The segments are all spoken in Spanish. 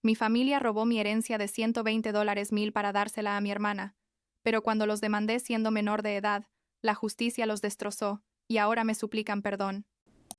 Mi familia robó mi herencia de $120,000 para dársela a mi hermana, pero cuando los demandé siendo menor de edad, la justicia los destrozó, y ahora me suplican perdón.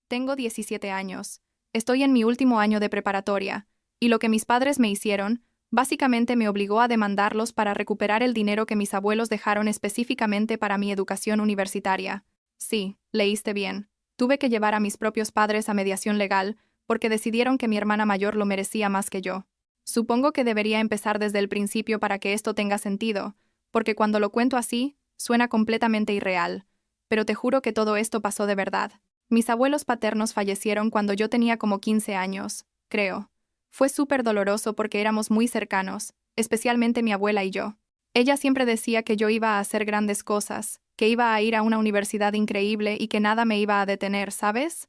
Tengo 17 años. Estoy en mi último año de preparatoria, y lo que mis padres me hicieron, básicamente me obligó a demandarlos para recuperar el dinero que mis abuelos dejaron específicamente para mi educación universitaria. Sí, leíste bien. Tuve que llevar a mis propios padres a mediación legal, porque decidieron que mi hermana mayor lo merecía más que yo. Supongo que debería empezar desde el principio para que esto tenga sentido, porque cuando lo cuento así, suena completamente irreal. Pero te juro que todo esto pasó de verdad. Mis abuelos paternos fallecieron cuando yo tenía como 15 años, creo. Fue súper doloroso porque éramos muy cercanos, especialmente mi abuela y yo. Ella siempre decía que yo iba a hacer grandes cosas, que iba a ir a una universidad increíble y que nada me iba a detener, ¿sabes?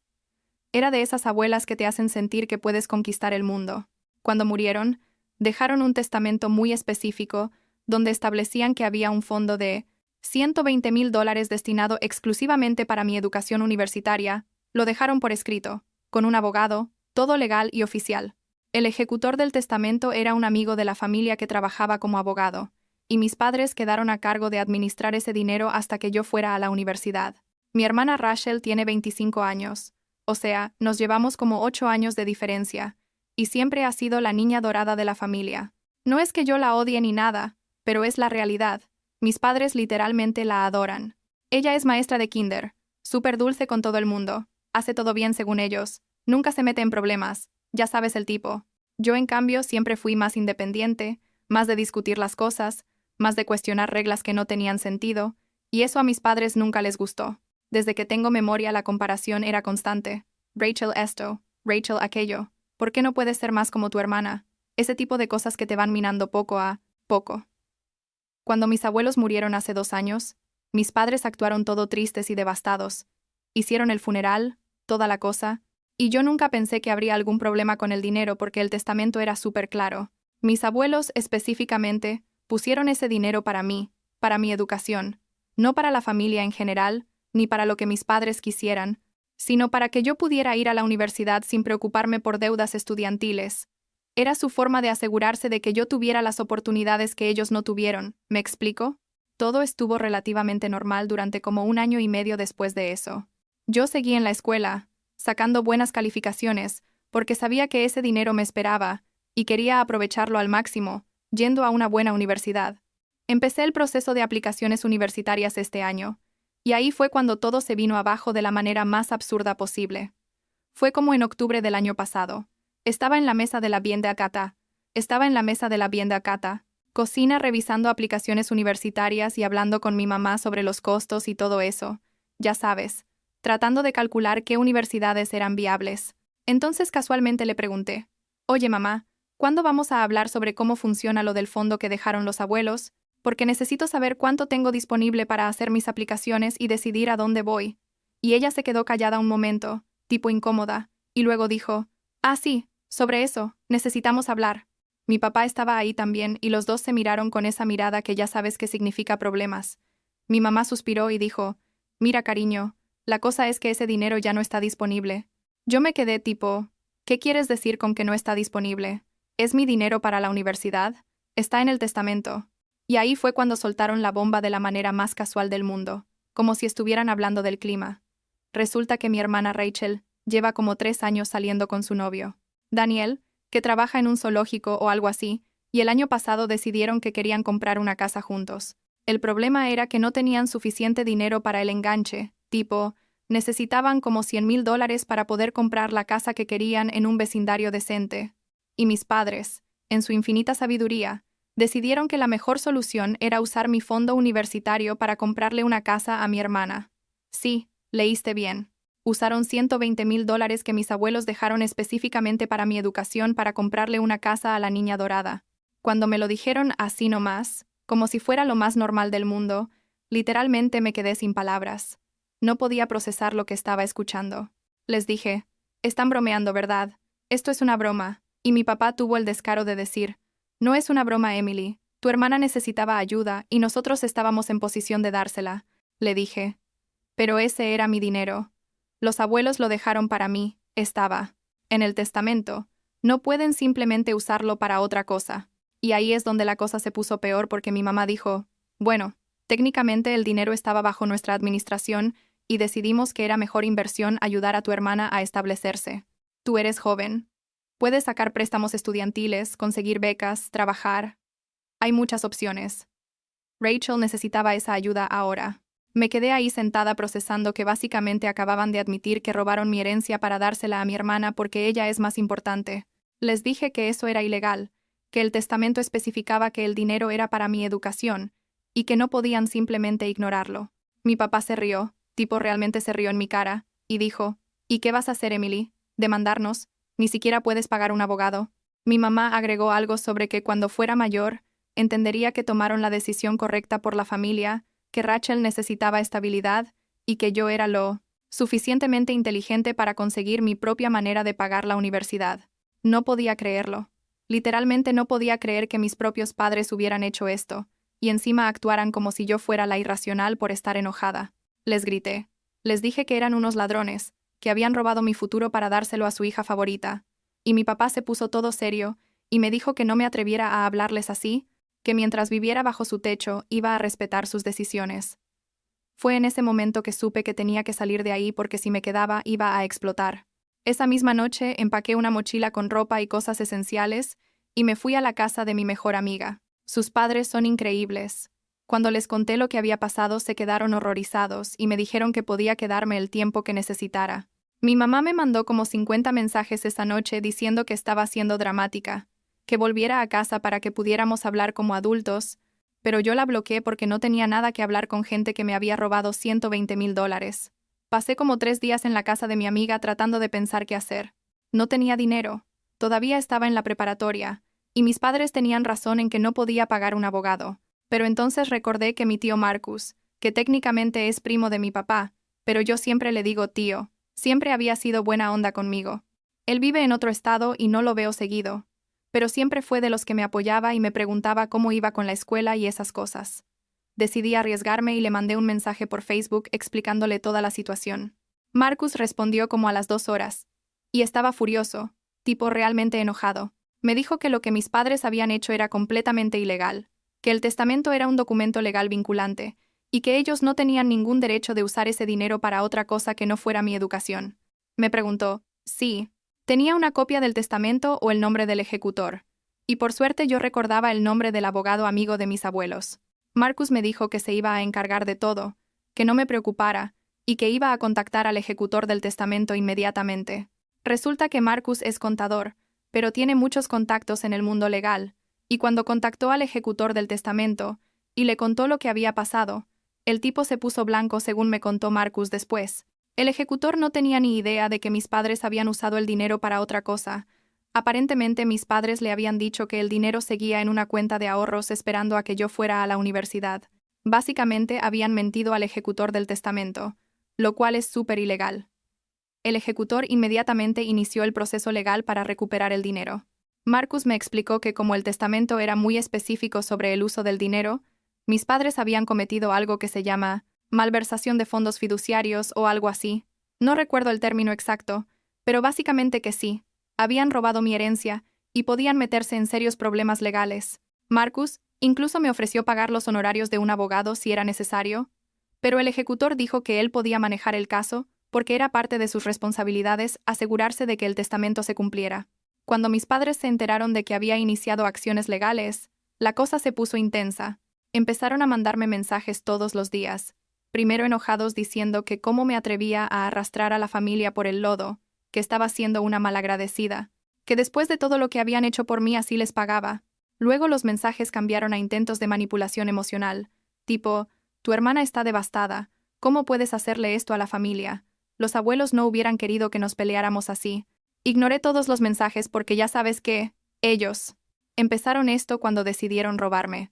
Era de esas abuelas que te hacen sentir que puedes conquistar el mundo. Cuando murieron, dejaron un testamento muy específico donde establecían que había un fondo de $120,000 destinado exclusivamente para mi educación universitaria. Lo dejaron por escrito, con un abogado, todo legal y oficial. El ejecutor del testamento era un amigo de la familia que trabajaba como abogado, y mis padres quedaron a cargo de administrar ese dinero hasta que yo fuera a la universidad. Mi hermana Rachel tiene 25 años, o sea, nos llevamos como 8 años de diferencia, y siempre ha sido la niña dorada de la familia. No es que yo la odie ni nada, pero es la realidad. Mis padres literalmente la adoran. Ella es maestra de kinder, súper dulce con todo el mundo, hace todo bien según ellos, nunca se mete en problemas, ya sabes el tipo. Yo, en cambio, siempre fui más independiente, más de discutir las cosas, más de cuestionar reglas que no tenían sentido, y eso a mis padres nunca les gustó. Desde que tengo memoria la comparación era constante. Rachel esto, Rachel aquello. ¿Por qué no puedes ser más como tu hermana? Ese tipo de cosas que te van minando poco a poco. Cuando mis abuelos murieron hace 2 años, mis padres actuaron todo tristes y devastados. Hicieron el funeral, toda la cosa, y yo nunca pensé que habría algún problema con el dinero porque el testamento era súper claro. Mis abuelos, específicamente, pusieron ese dinero para mí, para mi educación, no para la familia en general, ni para lo que mis padres quisieran, sino para que yo pudiera ir a la universidad sin preocuparme por deudas estudiantiles. Era su forma de asegurarse de que yo tuviera las oportunidades que ellos no tuvieron, ¿me explico? Todo estuvo relativamente normal durante como 1 año y medio después de eso. Yo seguí en la escuela, sacando buenas calificaciones, porque sabía que ese dinero me esperaba, y quería aprovecharlo al máximo, yendo a una buena universidad. Empecé el proceso de aplicaciones universitarias este año, y ahí fue cuando todo se vino abajo de la manera más absurda posible. Fue como en octubre del año pasado. Estaba en la mesa de la Bienda Akata. Cocina revisando aplicaciones universitarias y hablando con mi mamá sobre los costos y todo eso. Ya sabes, tratando de calcular qué universidades eran viables. Entonces casualmente le pregunté, «Oye mamá, ¿cuándo vamos a hablar sobre cómo funciona lo del fondo que dejaron los abuelos? Porque necesito saber cuánto tengo disponible para hacer mis aplicaciones y decidir a dónde voy». Y ella se quedó callada un momento, tipo incómoda, y luego dijo, «Ah, sí, sobre eso, necesitamos hablar». Mi papá estaba ahí también y los dos se miraron con esa mirada que ya sabes que significa problemas. Mi mamá suspiró y dijo, «Mira, cariño, la cosa es que ese dinero ya no está disponible». Yo me quedé tipo, «¿Qué quieres decir con que no está disponible? ¿Es mi dinero para la universidad? Está en el testamento». Y ahí fue cuando soltaron la bomba de la manera más casual del mundo, como si estuvieran hablando del clima. Resulta que mi hermana Rachel lleva como 3 años saliendo con su novio, Daniel, que trabaja en un zoológico o algo así, y el año pasado decidieron que querían comprar una casa juntos. El problema era que no tenían suficiente dinero para el enganche, tipo, necesitaban como $100,000 para poder comprar la casa que querían en un vecindario decente. Y mis padres, en su infinita sabiduría, decidieron que la mejor solución era usar mi fondo universitario para comprarle una casa a mi hermana. Sí, leíste bien. Usaron $120,000 que mis abuelos dejaron específicamente para mi educación para comprarle una casa a la niña dorada. Cuando me lo dijeron así nomás, como si fuera lo más normal del mundo, literalmente me quedé sin palabras. No podía procesar lo que estaba escuchando. Les dije, «Están bromeando, ¿verdad? Esto es una broma». Y mi papá tuvo el descaro de decir, «No es una broma, Emily. Tu hermana necesitaba ayuda y nosotros estábamos en posición de dársela». Le dije, «Pero ese era mi dinero. Los abuelos lo dejaron para mí, estaba en el testamento. No pueden simplemente usarlo para otra cosa. Y ahí es donde la cosa se puso peor porque mi mamá dijo, bueno, técnicamente el dinero estaba bajo nuestra administración y decidimos que era mejor inversión ayudar a tu hermana a establecerse. Tú eres joven. Puedes sacar préstamos estudiantiles, conseguir becas, trabajar. Hay muchas opciones. Rachel necesitaba esa ayuda ahora. Me quedé ahí sentada procesando que básicamente acababan de admitir que robaron mi herencia para dársela a mi hermana porque ella es más importante. Les dije que eso era ilegal, que el testamento especificaba que el dinero era para mi educación, y que no podían simplemente ignorarlo. Mi papá se rió, tipo realmente se rió en mi cara, y dijo, ¿y qué vas a hacer, Emily? ¿Demandarnos? Ni siquiera puedes pagar un abogado. Mi mamá agregó algo sobre que cuando fuera mayor, entendería que tomaron la decisión correcta por la familia, que Rachel necesitaba estabilidad y que yo era lo suficientemente inteligente para conseguir mi propia manera de pagar la universidad. No podía creerlo. Literalmente no podía creer que mis propios padres hubieran hecho esto, y encima actuaran como si yo fuera la irracional por estar enojada. Les grité. Les dije que eran unos ladrones, que habían robado mi futuro para dárselo a su hija favorita. Y mi papá se puso todo serio, y me dijo que no me atreviera a hablarles así, que mientras viviera bajo su techo iba a respetar sus decisiones. Fue en ese momento que supe que tenía que salir de ahí porque si me quedaba iba a explotar. Esa misma noche empaqué una mochila con ropa y cosas esenciales y me fui a la casa de mi mejor amiga. Sus padres son increíbles. Cuando les conté lo que había pasado se quedaron horrorizados y me dijeron que podía quedarme el tiempo que necesitara. Mi mamá me mandó como 50 mensajes esa noche diciendo que estaba siendo dramática, que volviera a casa para que pudiéramos hablar como adultos, pero yo la bloqueé porque no tenía nada que hablar con gente que me había robado $120,000. Pasé como 3 días en la casa de mi amiga tratando de pensar qué hacer. No tenía dinero, todavía estaba en la preparatoria, y mis padres tenían razón en que no podía pagar un abogado. Pero entonces recordé que mi tío Marcus, que técnicamente es primo de mi papá, pero yo siempre le digo tío, siempre había sido buena onda conmigo. Él vive en otro estado y no lo veo seguido, pero siempre fue de los que me apoyaba y me preguntaba cómo iba con la escuela y esas cosas. Decidí arriesgarme y le mandé un mensaje por Facebook explicándole toda la situación. Marcus respondió como a las 2 horas, y estaba furioso, tipo realmente enojado. Me dijo que lo que mis padres habían hecho era completamente ilegal, que el testamento era un documento legal vinculante, y que ellos no tenían ningún derecho de usar ese dinero para otra cosa que no fuera mi educación. Me preguntó, sí, tenía una copia del testamento o el nombre del ejecutor, y por suerte yo recordaba el nombre del abogado amigo de mis abuelos. Marcus me dijo que se iba a encargar de todo, que no me preocupara, y que iba a contactar al ejecutor del testamento inmediatamente. Resulta que Marcus es contador, pero tiene muchos contactos en el mundo legal, y cuando contactó al ejecutor del testamento, y le contó lo que había pasado, el tipo se puso blanco según me contó Marcus después. El ejecutor no tenía ni idea de que mis padres habían usado el dinero para otra cosa. Aparentemente mis padres le habían dicho que el dinero seguía en una cuenta de ahorros esperando a que yo fuera a la universidad. Básicamente habían mentido al ejecutor del testamento, lo cual es súper ilegal. El ejecutor inmediatamente inició el proceso legal para recuperar el dinero. Marcus me explicó que como el testamento era muy específico sobre el uso del dinero, mis padres habían cometido algo que se llama malversación de fondos fiduciarios o algo así. No recuerdo el término exacto, pero básicamente que sí. Habían robado mi herencia y podían meterse en serios problemas legales. Marcus incluso me ofreció pagar los honorarios de un abogado si era necesario, pero el ejecutor dijo que él podía manejar el caso porque era parte de sus responsabilidades asegurarse de que el testamento se cumpliera. Cuando mis padres se enteraron de que había iniciado acciones legales, la cosa se puso intensa. Empezaron a mandarme mensajes todos los días, primero enojados diciendo que cómo me atrevía a arrastrar a la familia por el lodo, que estaba siendo una malagradecida, que después de todo lo que habían hecho por mí así les pagaba. Luego los mensajes cambiaron a intentos de manipulación emocional, tipo, tu hermana está devastada, ¿cómo puedes hacerle esto a la familia? Los abuelos no hubieran querido que nos peleáramos así. Ignoré todos los mensajes porque ya sabes que, ellos, empezaron esto cuando decidieron robarme.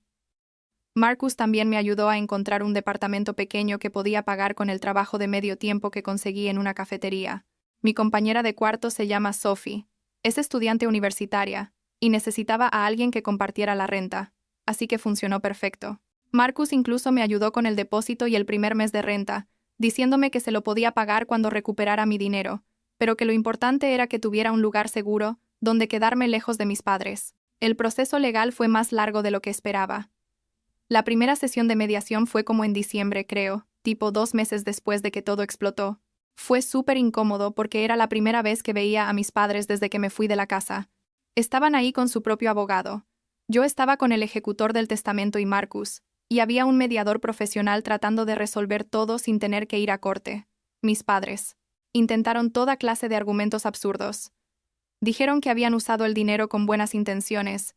Marcus también me ayudó a encontrar un departamento pequeño que podía pagar con el trabajo de medio tiempo que conseguí en una cafetería. Mi compañera de cuarto se llama Sophie. Es estudiante universitaria, y necesitaba a alguien que compartiera la renta, así que funcionó perfecto. Marcus incluso me ayudó con el depósito y el primer mes de renta, diciéndome que se lo podía pagar cuando recuperara mi dinero, pero que lo importante era que tuviera un lugar seguro donde quedarme lejos de mis padres. El proceso legal fue más largo de lo que esperaba. La primera sesión de mediación fue como en diciembre, creo, tipo 2 meses después de que todo explotó. Fue súper incómodo porque era la primera vez que veía a mis padres desde que me fui de la casa. Estaban ahí con su propio abogado. Yo estaba con el ejecutor del testamento y Marcus, y había un mediador profesional tratando de resolver todo sin tener que ir a corte. Mis padres intentaron toda clase de argumentos absurdos. Dijeron que habían usado el dinero con buenas intenciones,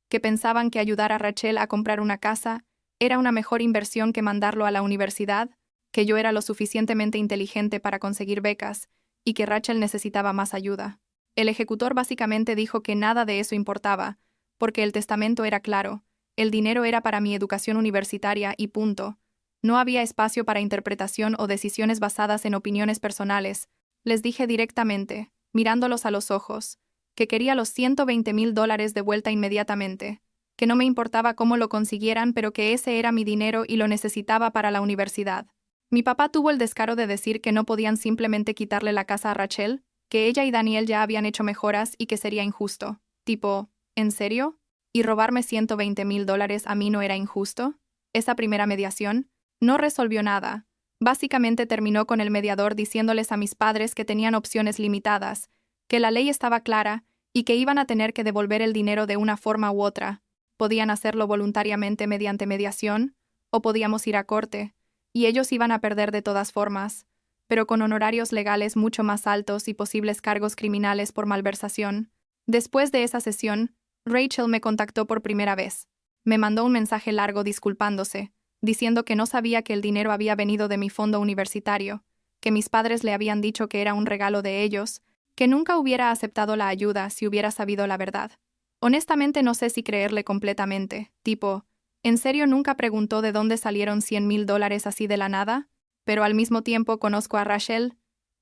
que pensaban que ayudar a Rachel a comprar una casa era una mejor inversión que mandarlo a la universidad, que yo era lo suficientemente inteligente para conseguir becas y que Rachel necesitaba más ayuda. El ejecutor básicamente dijo que nada de eso importaba, porque el testamento era claro, el dinero era para mi educación universitaria y punto. No había espacio para interpretación o decisiones basadas en opiniones personales. Les dije directamente, mirándolos a los ojos, que quería los $120,000 de vuelta inmediatamente, que no me importaba cómo lo consiguieran, pero que ese era mi dinero y lo necesitaba para la universidad. Mi papá tuvo el descaro de decir que no podían simplemente quitarle la casa a Rachel, que ella y Daniel ya habían hecho mejoras y que sería injusto. Tipo, ¿en serio? ¿Y robarme $120,000 a mí no era injusto? Esa primera mediación no resolvió nada. Básicamente terminó con el mediador diciéndoles a mis padres que tenían opciones limitadas, que la ley estaba clara y que iban a tener que devolver el dinero de una forma u otra. Podían hacerlo voluntariamente mediante mediación, o podíamos ir a corte, y ellos iban a perder de todas formas, pero con honorarios legales mucho más altos y posibles cargos criminales por malversación. Después de esa sesión, Rachel me contactó por primera vez. Me mandó un mensaje largo disculpándose, diciendo que no sabía que el dinero había venido de mi fondo universitario, que mis padres le habían dicho que era un regalo de ellos, que nunca hubiera aceptado la ayuda si hubiera sabido la verdad. Honestamente no sé si creerle completamente, tipo, ¿en serio nunca preguntó de dónde salieron $100,000 así de la nada? Pero al mismo tiempo conozco a Rachel,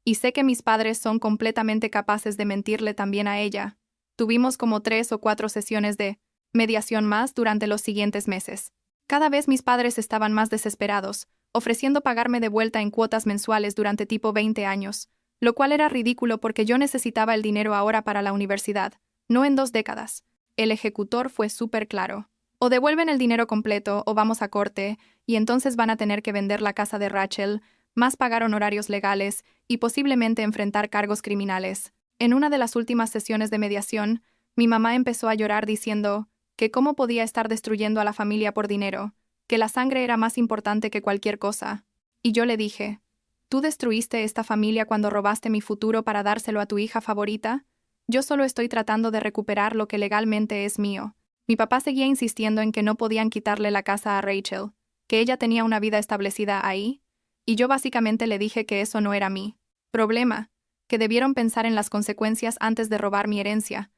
y sé que mis padres son completamente capaces de mentirle también a ella. Tuvimos como 3 o 4 sesiones de mediación más durante los siguientes meses. Cada vez mis padres estaban más desesperados, ofreciendo pagarme de vuelta en cuotas mensuales durante tipo 20 años, lo cual era ridículo porque yo necesitaba el dinero ahora para la universidad, no en 2 décadas. El ejecutor fue súper claro. O devuelven el dinero completo o vamos a corte, y entonces van a tener que vender la casa de Rachel, más pagar honorarios legales y posiblemente enfrentar cargos criminales. En una de las últimas sesiones de mediación, mi mamá empezó a llorar diciendo que cómo podía estar destruyendo a la familia por dinero, que la sangre era más importante que cualquier cosa. Y yo le dije, ¿tú destruiste esta familia cuando robaste mi futuro para dárselo a tu hija favorita? Yo solo estoy tratando de recuperar lo que legalmente es mío. Mi papá seguía insistiendo en que no podían quitarle la casa a Rachel, que ella tenía una vida establecida ahí, y yo básicamente le dije que eso no era mi problema, que debieron pensar en las consecuencias antes de robar mi herencia.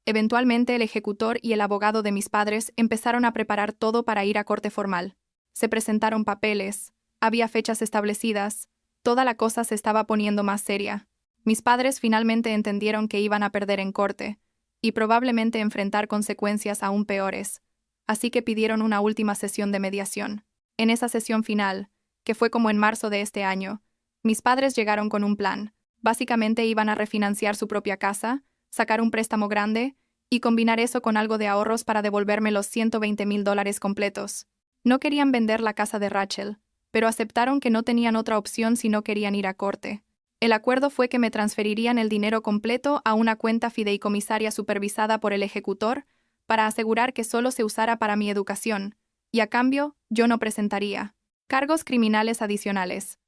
Eventualmente el ejecutor y el abogado de mis padres empezaron a preparar todo para ir a corte formal. Se presentaron papeles, había fechas establecidas, toda la cosa se estaba poniendo más seria. Mis padres finalmente entendieron que iban a perder en corte, y probablemente enfrentar consecuencias aún peores, así que pidieron una última sesión de mediación. En esa sesión final, que fue como en marzo de este año, mis padres llegaron con un plan. Básicamente iban a refinanciar su propia casa, sacar un préstamo grande y combinar eso con algo de ahorros para devolverme los $120,000 completos. No querían vender la casa de Rachel, pero aceptaron que no tenían otra opción si no querían ir a corte. El acuerdo fue que me transferirían el dinero completo a una cuenta fideicomisaria supervisada por el ejecutor para asegurar que solo se usara para mi educación, y a cambio, yo no presentaría cargos criminales adicionales.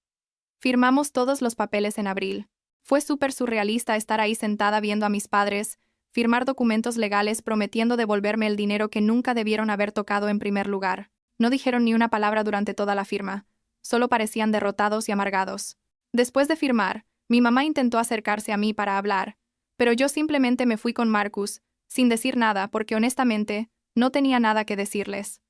Firmamos todos los papeles en abril. Fue súper surrealista estar ahí sentada viendo a mis padres firmar documentos legales prometiendo devolverme el dinero que nunca debieron haber tocado en primer lugar. No dijeron ni una palabra durante toda la firma, solo parecían derrotados y amargados. Después de firmar, mi mamá intentó acercarse a mí para hablar, pero yo simplemente me fui con Marcus, sin decir nada porque honestamente, no tenía nada que decirles.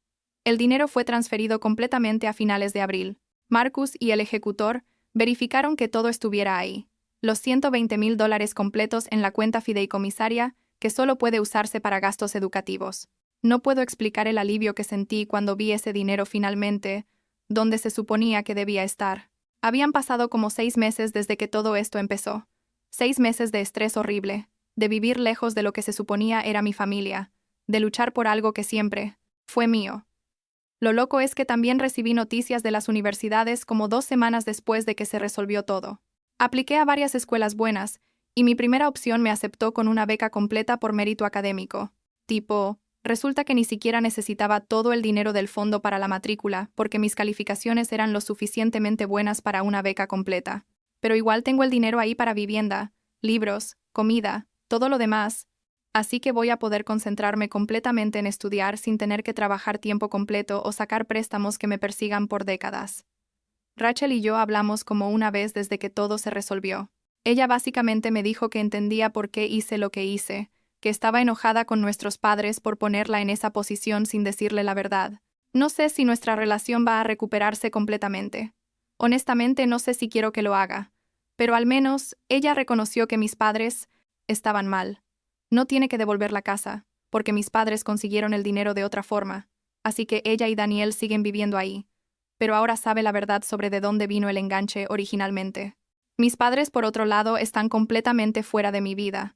El dinero fue transferido completamente a finales de abril. Marcus y el ejecutor verificaron que todo estuviera ahí. Los $120,000 completos en la cuenta fideicomisaria, que solo puede usarse para gastos educativos. No puedo explicar el alivio que sentí cuando vi ese dinero finalmente, donde se suponía que debía estar. Habían pasado como 6 meses desde que todo esto empezó. 6 meses de estrés horrible. de vivir lejos de lo que se suponía era mi familia, de luchar por algo que siempre fue mío. Lo loco es que también recibí noticias de las universidades como 2 semanas después de que se resolvió todo. Apliqué a varias escuelas buenas, y mi primera opción me aceptó con una beca completa por mérito académico. Resulta que ni siquiera necesitaba todo el dinero del fondo para la matrícula, porque mis calificaciones eran lo suficientemente buenas para una beca completa. Pero igual tengo el dinero ahí para vivienda, libros, comida, todo lo demás. Así que voy a poder concentrarme completamente en estudiar sin tener que trabajar tiempo completo o sacar préstamos que me persigan por décadas. Rachel y yo hablamos como una vez desde que todo se resolvió. Ella básicamente me dijo que entendía por qué hice lo que hice, que estaba enojada con nuestros padres por ponerla en esa posición sin decirle la verdad. No sé si nuestra relación va a recuperarse completamente. Honestamente no sé si quiero que lo haga. Pero al menos ella reconoció que mis padres estaban mal. No tiene que devolver la casa, porque mis padres consiguieron el dinero de otra forma, así que ella y Daniel siguen viviendo ahí. Pero ahora sabe la verdad sobre de dónde vino el enganche originalmente. Mis padres, por otro lado, están completamente fuera de mi vida.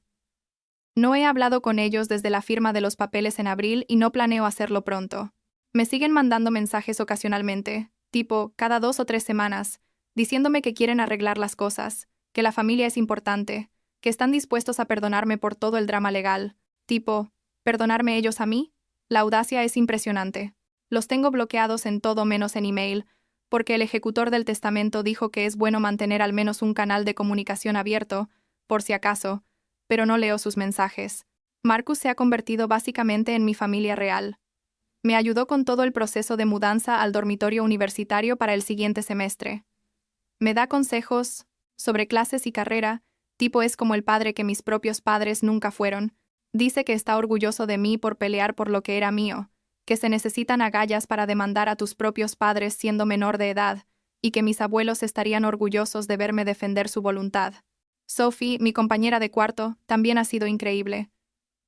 No he hablado con ellos desde la firma de los papeles en abril y no planeo hacerlo pronto. Me siguen mandando mensajes ocasionalmente, tipo cada 2 o 3 semanas, diciéndome que quieren arreglar las cosas, que la familia es importante, que están dispuestos a perdonarme por todo el drama legal. ¿Perdonarme ellos a mí? La audacia es impresionante. Los tengo bloqueados en todo menos en email, porque el ejecutor del testamento dijo que es bueno mantener al menos un canal de comunicación abierto, por si acaso, pero no leo sus mensajes. Marcus se ha convertido básicamente en mi familia real. Me ayudó con todo el proceso de mudanza al dormitorio universitario para el siguiente semestre. Me da consejos sobre clases y carrera, es como el padre que mis propios padres nunca fueron. Dice que está orgulloso de mí por pelear por lo que era mío, que se necesitan agallas para demandar a tus propios padres siendo menor de edad, y que mis abuelos estarían orgullosos de verme defender su voluntad. Sophie, mi compañera de cuarto, también ha sido increíble.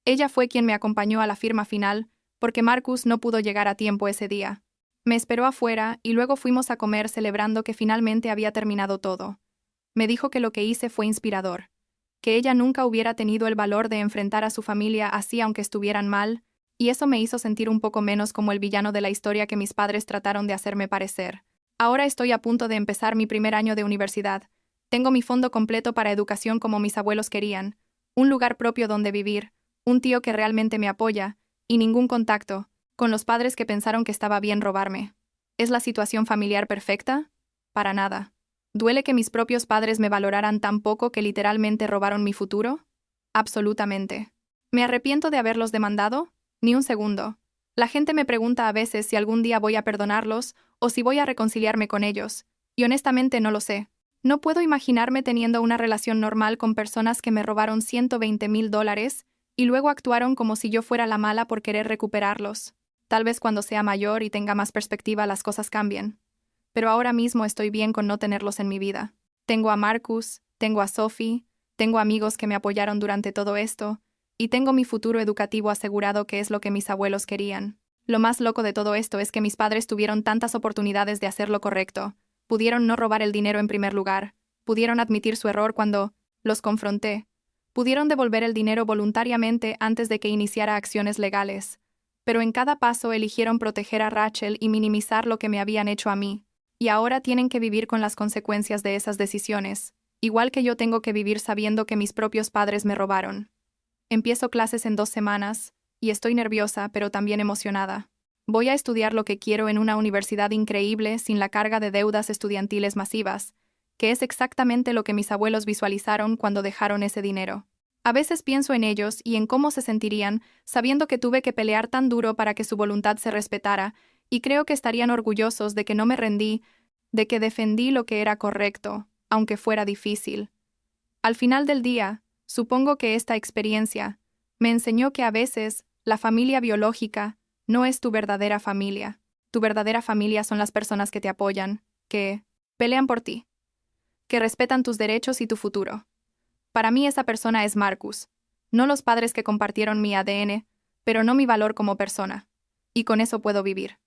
Ella fue quien me acompañó a la firma final, porque Marcus no pudo llegar a tiempo ese día. Me esperó afuera y luego fuimos a comer celebrando que finalmente había terminado todo. Me dijo que lo que hice fue inspirador, que ella nunca hubiera tenido el valor de enfrentar a su familia así aunque estuvieran mal, y eso me hizo sentir un poco menos como el villano de la historia que mis padres trataron de hacerme parecer. Ahora estoy a punto de empezar mi primer año de universidad. Tengo mi fondo completo para educación como mis abuelos querían, un lugar propio donde vivir, un tío que realmente me apoya, y ningún contacto con los padres que pensaron que estaba bien robarme. ¿Es la situación familiar perfecta? Para nada. ¿Duele que mis propios padres me valoraran tan poco que literalmente robaron mi futuro? Absolutamente. ¿Me arrepiento de haberlos demandado? Ni un segundo. La gente me pregunta a veces si algún día voy a perdonarlos o si voy a reconciliarme con ellos, y honestamente no lo sé. No puedo imaginarme teniendo una relación normal con personas que me robaron $120,000 y luego actuaron como si yo fuera la mala por querer recuperarlos. Tal vez cuando sea mayor y tenga más perspectiva las cosas cambien. Pero ahora mismo estoy bien con no tenerlos en mi vida. Tengo a Marcus, tengo a Sophie, tengo amigos que me apoyaron durante todo esto, y tengo mi futuro educativo asegurado, que es lo que mis abuelos querían. Lo más loco de todo esto es que mis padres tuvieron tantas oportunidades de hacer lo correcto. Pudieron no robar el dinero en primer lugar, pudieron admitir su error cuando los confronté, pudieron devolver el dinero voluntariamente antes de que iniciara acciones legales. Pero en cada paso eligieron proteger a Rachel y minimizar lo que me habían hecho a mí. Y ahora tienen que vivir con las consecuencias de esas decisiones, igual que yo tengo que vivir sabiendo que mis propios padres me robaron. Empiezo clases en 2 semanas, y estoy nerviosa pero también emocionada. Voy a estudiar lo que quiero en una universidad increíble sin la carga de deudas estudiantiles masivas, que es exactamente lo que mis abuelos visualizaron cuando dejaron ese dinero. A veces pienso en ellos y en cómo se sentirían sabiendo que tuve que pelear tan duro para que su voluntad se respetara, y creo que estarían orgullosos de que no me rendí, de que defendí lo que era correcto, aunque fuera difícil. Al final del día, supongo que esta experiencia me enseñó que a veces la familia biológica no es tu verdadera familia. Tu verdadera familia son las personas que te apoyan, que pelean por ti, que respetan tus derechos y tu futuro. Para mí esa persona es Marcus, no los padres que compartieron mi ADN, pero no mi valor como persona. Y con eso puedo vivir.